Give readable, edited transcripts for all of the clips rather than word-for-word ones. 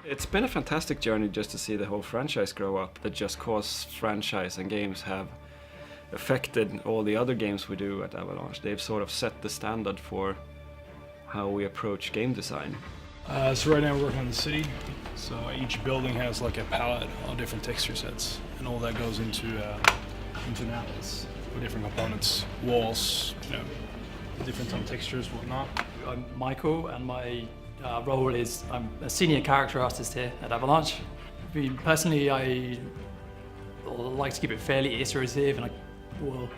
It's been a fantastic journey just to see the whole franchise grow up. The Just Cause franchise and games have affected all the other games we do at Avalanche. They've sort of set the standard for how we approach game design. So right now we're working on the city. So each building has like a palette of different texture sets, and all that goes into an atlas with different components, walls, different textures, whatnot. I'm Michael, and my role is I'm a senior character artist here at Avalanche. Personally, I like to keep it fairly iterative, and I will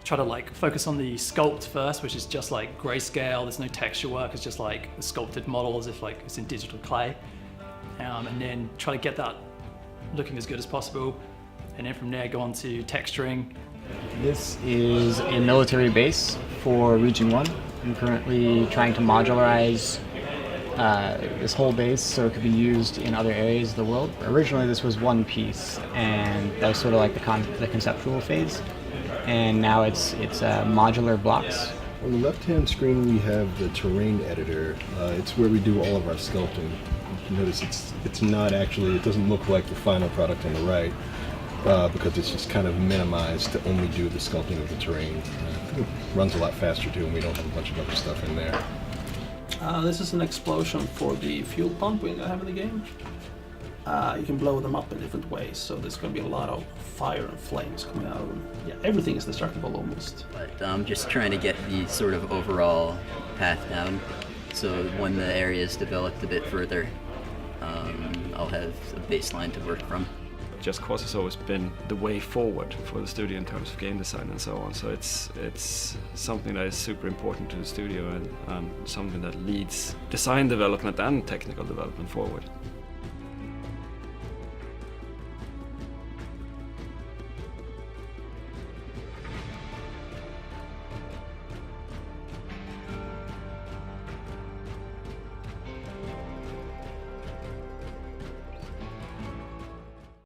try to focus on the sculpt first, which is just like grayscale. There's no texture work. It's just like a sculpted model as if it's in digital clay, and then try to get that looking as good as possible, and then from there go on to texturing. This is a military base for Region 1. I'm currently trying to modularize this whole base so it could be used in other areas of the world. Originally this was one piece, and that was sort of like the conceptual phase, and now it's modular blocks. On the left-hand screen we have the terrain editor. It's where we do all of our sculpting. You notice it's not actually, it doesn't look like the final product on the right, because it's just kind of minimized to only do the sculpting of the terrain. It runs a lot faster too, and we don't have a bunch of other stuff in there. This is an explosion for the fuel pump we have in the game. You can blow them up in different ways, so there's going to be a lot of fire and flames coming out of them. Yeah, everything is destructible almost. But I'm just trying to get the sort of overall path down, so when the area is developed a bit further, I'll have a baseline to work from. Just Cause has always been the way forward for the studio in terms of game design and so on. So it's something that is super important to the studio, and something that leads design development and technical development forward.